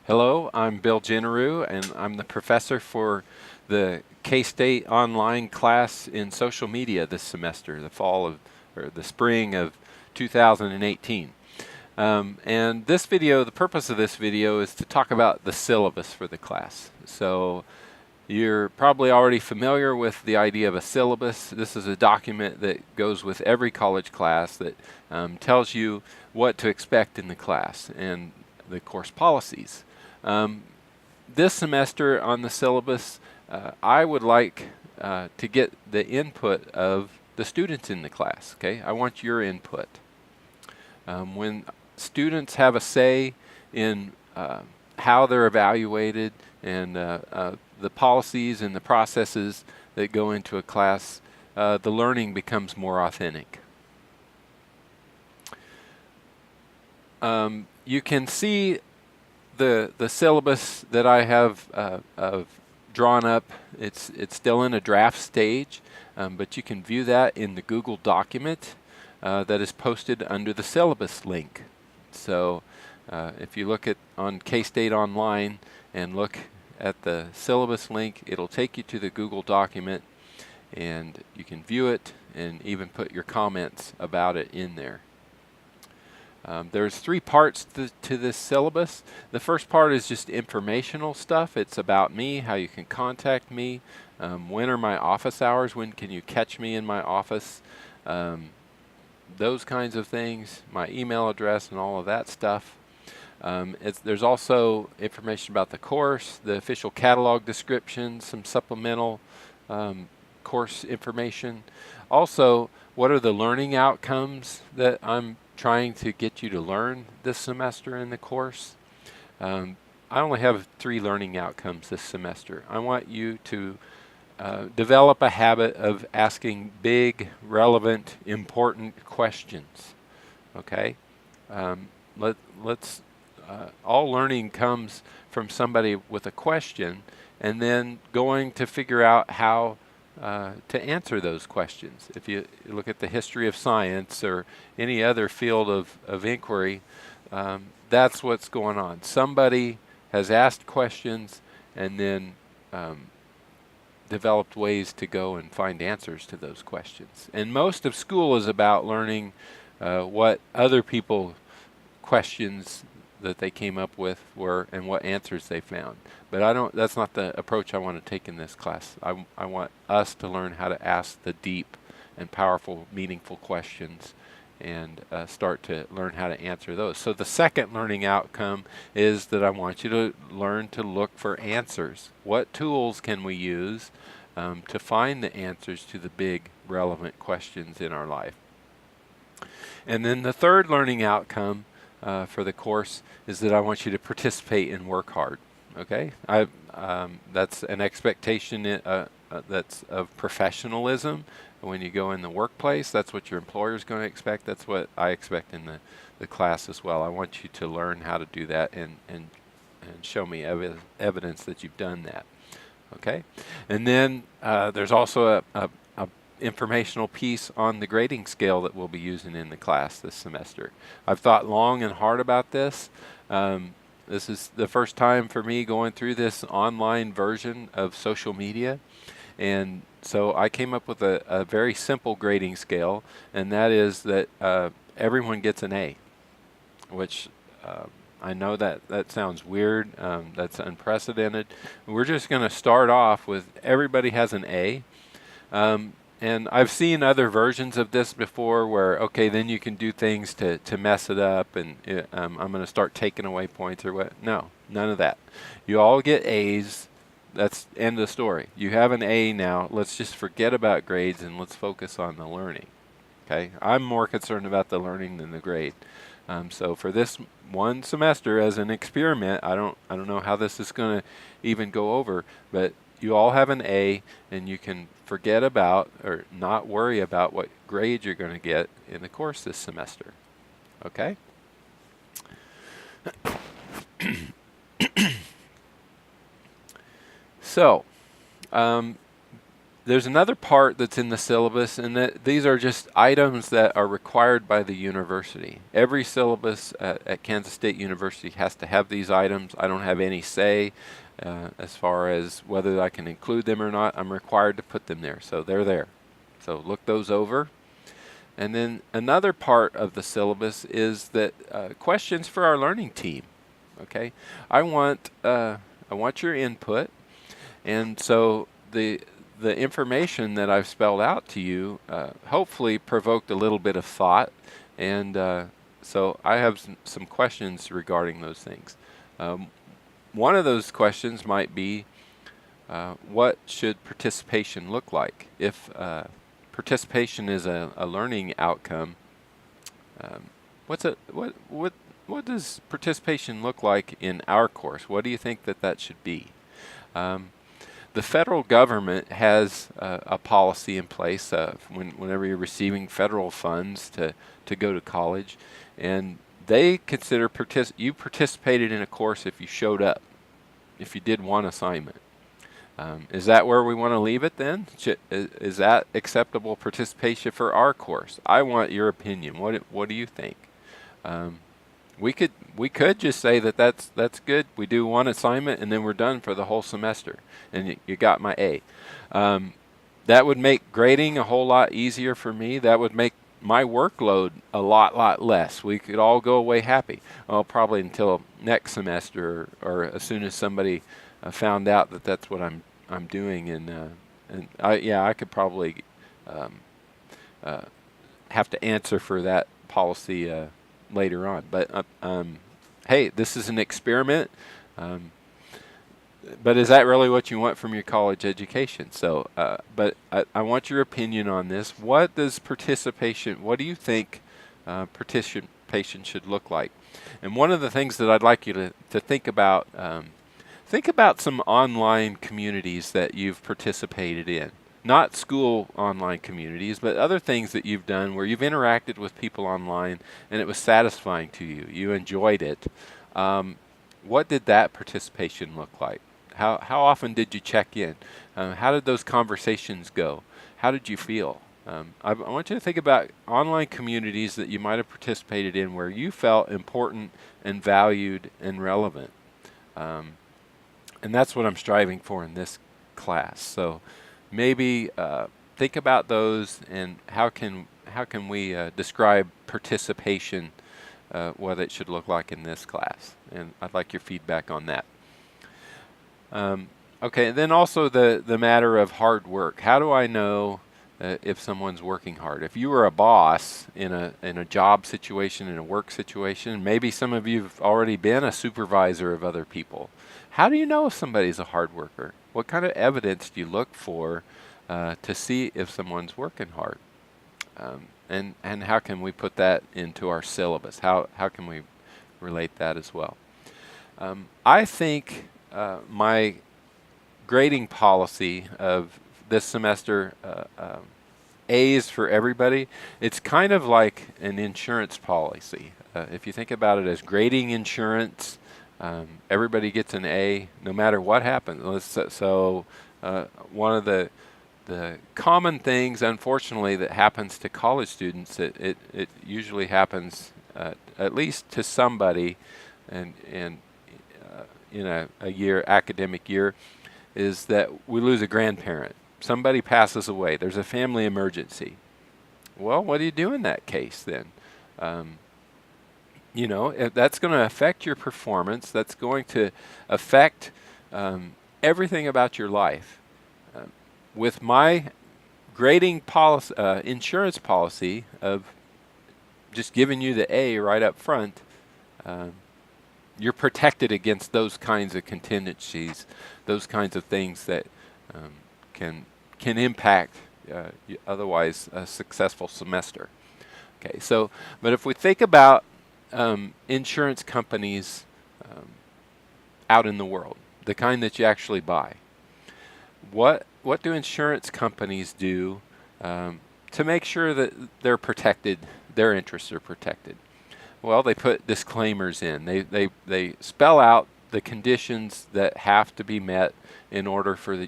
Hello, I'm Bill Jenneru, and I'm the professor for the K-State online class in social media this semester, the spring of 2018. And this video, the purpose of this video is to talk about the syllabus for the class. So you're probably already familiar with the idea of a syllabus. This is a document that goes with every college class that tells you what to expect in the class and the course policies. This semester on the syllabus, I would like to get the input of the students in the class. Okay, I want your input. When students have a say in how they're evaluated and the policies and the processes that go into a class, the learning becomes more authentic. You can see the syllabus that I have drawn up. It's still in a draft stage, but you can view that in the Google document that is posted under the syllabus link. So if you look on K-State Online and look at the syllabus link, it'll take you to the Google document, and you can view it and even put your comments about it in there. There's 3 parts to this syllabus. The first part is just informational stuff. It's about me, how you can contact me, when are my office hours, when can you catch me in my office, those kinds of things, my email address and all of that stuff. There's also information about the course, the official catalog description, some supplemental course information. Also, what are the learning outcomes that I'm trying to get you to learn this semester in the course. I only have 3 learning outcomes this semester. I want you to develop a habit of asking big, relevant, important questions. Okay? All learning comes from somebody with a question and then going to figure out how to answer those questions. If you look at the history of science or any other field of inquiry, that's what's going on. Somebody has asked questions and then developed ways to go and find answers to those questions. And most of school is about learning what other people questions that they came up with were and what answers they found. But that's not the approach I want to take in this class. I want us to learn how to ask the deep and powerful, meaningful questions and start to learn how to answer those. So the second learning outcome is that I want you to learn to look for answers. What tools can we use to find the answers to the big, relevant questions in our life? And then the third learning outcome for the course is that I want you to participate and work hard. Okay, that's an expectation that's of professionalism. When you go in the workplace, that's what your employer is going to expect. That's what I expect in the class as well. I want you to learn how to do that and show me evidence that you've done that. Okay, and then there's also a informational piece on the grading scale that we'll be using in the class this semester. I've thought long and hard about this. This is the first time for me going through this online version of social media, and so I came up with a very simple grading scale, and that is that everyone gets an A, which I know that sounds weird. That's unprecedented. We're just going to start off with everybody has an A. And I've seen other versions of this before where, okay, then you can do things to mess it up and I'm going to start taking away points or what. No, none of that. You all get A's. That's end of story. You have an A now. Let's just forget about grades and let's focus on the learning. Okay, I'm more concerned about the learning than the grade. So for this one semester as an experiment, I don't know how this is going to even go over, but you all have an A, and you can forget about or not worry about what grade you're going to get in the course this semester. Okay? So, there's another part that's in the syllabus, and that these are just items that are required by the university. Every syllabus at Kansas State University has to have these items. I don't have any say as far as whether I can include them or not. I'm required to put them there, so they're there. So look those over. And then another part of the syllabus is that questions for our learning team. Okay, I want your input, and so the information that I've spelled out to you hopefully provoked a little bit of thought, and so I have some questions regarding those things. One of those questions might be, what should participation look like? If participation is a learning outcome, what does participation look like in our course? What do you think that should be? The federal government has a policy in place whenever you're receiving federal funds to go to college, and they consider you participated in a course if you showed up, if you did one assignment. Is that where we want to leave it then? Is that acceptable participation for our course? I want your opinion. What do you think? We could just say that's good. We do one assignment and then we're done for the whole semester, and you got my A. That would make grading a whole lot easier for me. That would make my workload a lot less. We could all go away happy. Well, probably until next semester, or as soon as somebody found out that that's what I'm doing, and I could probably have to answer for that policy later on. But hey, this is an experiment. But is that really what you want from your college education? So, but I want your opinion on this. What do you think participation should look like? And one of the things that I'd like you to think about some online communities that you've participated in. Not school online communities, but other things that you've done where you've interacted with people online and it was satisfying to you. You enjoyed it. What did that participation look like? How often did you check in? How did those conversations go? How did you feel? I want you to think about online communities that you might have participated in where you felt important and valued and relevant. And that's what I'm striving for in this class. So maybe think about those, and how can we describe participation, what it should look like in this class. And I'd like your feedback on that. Okay, and then also the matter of hard work. How do I know if someone's working hard? If you were a boss in a job situation, in a work situation, maybe some of you have already been a supervisor of other people. How do you know if somebody's a hard worker? What kind of evidence do you look for to see if someone's working hard? And how can we put that into our syllabus? How can we relate that as well? I think my grading policy of this semester, A's for everybody, it's kind of like an insurance policy. If you think about it as grading insurance, everybody gets an A no matter what happens. So one of the common things, unfortunately, that happens to college students, it usually happens at least to somebody, and in a academic year, is that we lose a grandparent. Somebody passes away. There's a family emergency. Well, what do you do in that case then? That's going to affect your performance. That's going to affect everything about your life. With my grading policy, insurance policy of just giving you the A right up front, you're protected against those kinds of contingencies, those kinds of things that can impact otherwise a successful semester. Okay, so, but if we think about insurance companies out in the world, the kind that you actually buy, what do insurance companies do to make sure that they're protected, their interests are protected? Well, they put disclaimers in. They spell out the conditions that have to be met in order for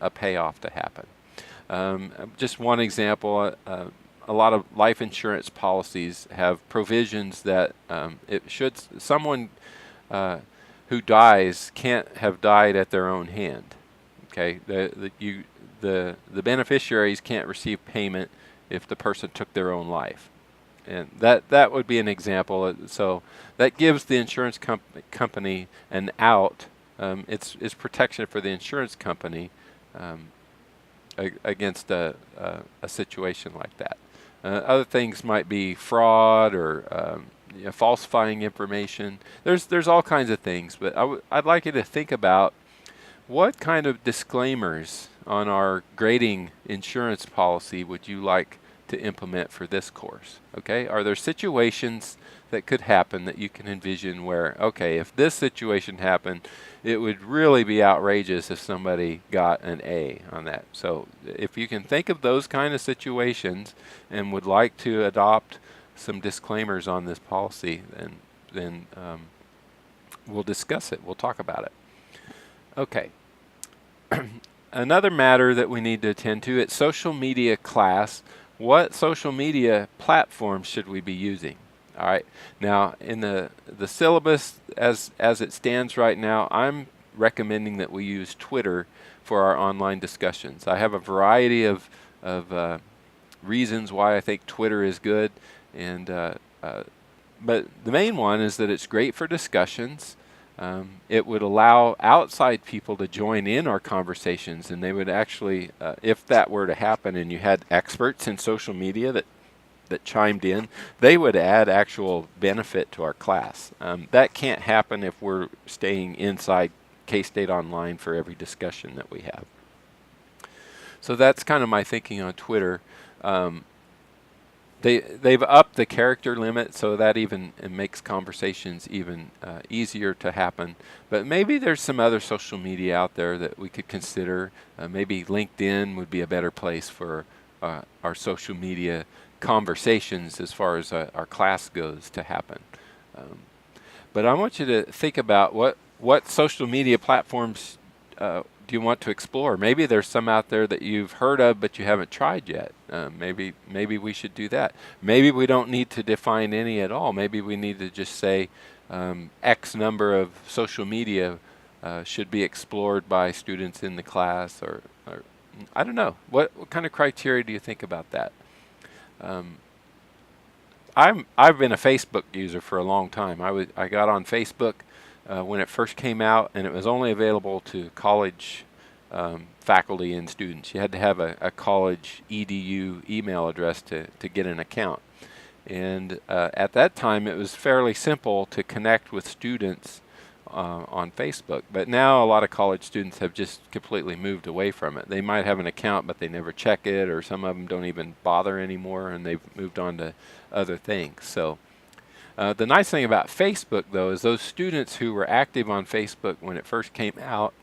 a payoff to happen. Just one example, a lot of life insurance policies have provisions that someone who dies can't have died at their own hand. Okay, the beneficiaries can't receive payment if the person took their own life, and that would be an example. So that gives the insurance company an out. It's protection for the insurance company against a situation like that. Other things might be fraud or falsifying information. There's all kinds of things, but I'd like you to think about what kind of disclaimers on our grading insurance policy would you like to implement for this course? Okay, are there situations that could happen that you can envision where, okay, if this situation happened, it would really be outrageous if somebody got an A on that. So if you can think of those kind of situations and would like to adopt some disclaimers on this policy, then we'll discuss it. We'll talk about it. Okay. Another matter that we need to attend to, it's social media class. What social media platforms should we be using? All right. Now, in the syllabus as it stands right now, I'm recommending that we use Twitter for our online discussions. I have a variety of reasons why I think Twitter is good, and but the main one is that it's great for discussions. It would allow outside people to join in our conversations, and they would actually, if that were to happen and you had experts in social media that chimed in, they would add actual benefit to our class. That can't happen if we're staying inside K-State Online for every discussion that we have. So that's kind of my thinking on Twitter. They've upped the character limit, so that it makes conversations even easier to happen. But maybe there's some other social media out there that we could consider. Maybe LinkedIn would be a better place for our social media conversations as far as our class goes to happen. But I want you to think about what social media platforms do you want to explore. Maybe there's some out there that you've heard of but you haven't tried yet. Maybe we should do that. Maybe we don't need to define any at all. Maybe we need to just say X number of social media should be explored by students in the class, or I don't know. What kind of criteria do you think about that? I've been a Facebook user for a long time. I got on Facebook when it first came out, and it was only available to college faculty and students. You had to have a college EDU email address to get an account. And at that time, it was fairly simple to connect with students on Facebook. But now a lot of college students have just completely moved away from it. They might have an account, but they never check it, or some of them don't even bother anymore, and they've moved on to other things. So the nice thing about Facebook, though, is those students who were active on Facebook when it first came out,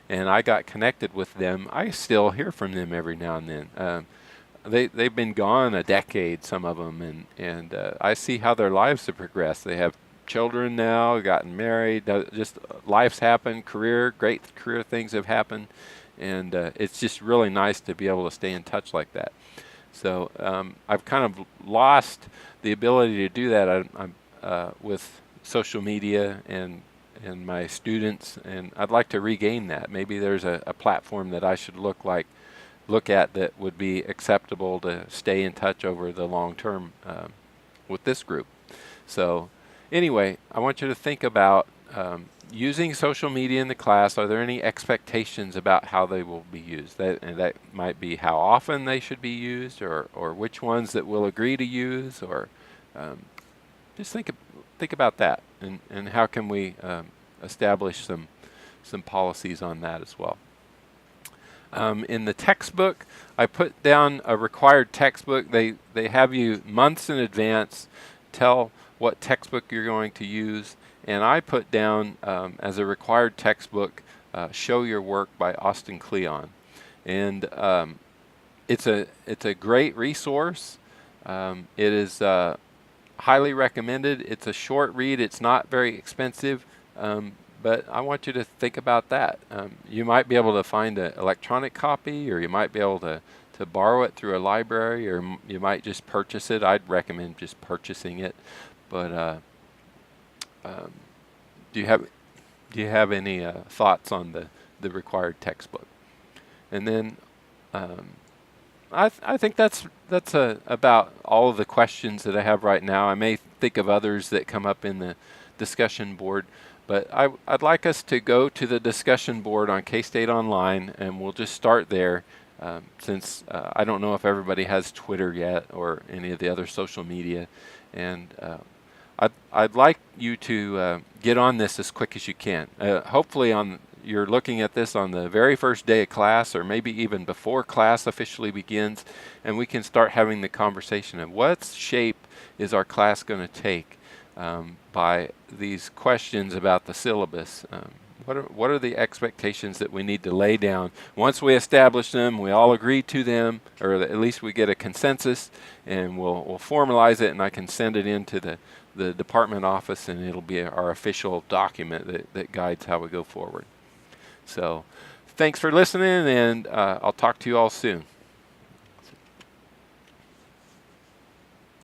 and I got connected with them, I still hear from them every now and then. They've been gone a decade, some of them, and I see how their lives have progressed. They have children now, gotten married, just life's happened, great career things have happened, and it's just really nice to be able to stay in touch like that. So I've kind of lost the ability to do that with social media and my students, and I'd like to regain that. Maybe there's a platform that I should look at that would be acceptable to stay in touch over the long term with this group. So anyway, I want you to think about using social media in the class. Are there any expectations about how they will be used? That might be how often they should be used, or which ones that we'll agree to use, or just think about that, and how can we establish some policies on that as well. In the textbook, I put down a required textbook. They have you months in advance tell what textbook you're going to use, and I put down as a required textbook Show Your Work by Austin Kleon, and it's a great resource. It is highly recommended. It's a short read. It's not very expensive, but I want you to think about that. You might be able to find an electronic copy, or you might be able to to borrow it through a library, or you might just purchase it. I'd recommend just purchasing it. But um, do you have any thoughts on the required textbook? And then I think that's about all of the questions that I have right now. I may think of others that come up in the discussion board, but I'd like us to go to the discussion board on K-State Online, and we'll just start there, since I don't know if everybody has Twitter yet or any of the other social media, and I'd like you to get on this as quick as you can. Hopefully you're looking at this on the very first day of class, or maybe even before class officially begins, and we can start having the conversation of what shape is our class going to take by these questions about the syllabus. What are the expectations that we need to lay down? Once we establish them, we all agree to them, or at least we get a consensus, and we'll formalize it, and I can send it into the department office, and it'll be our official document that guides how we go forward. So thanks for listening, and I'll talk to you all soon.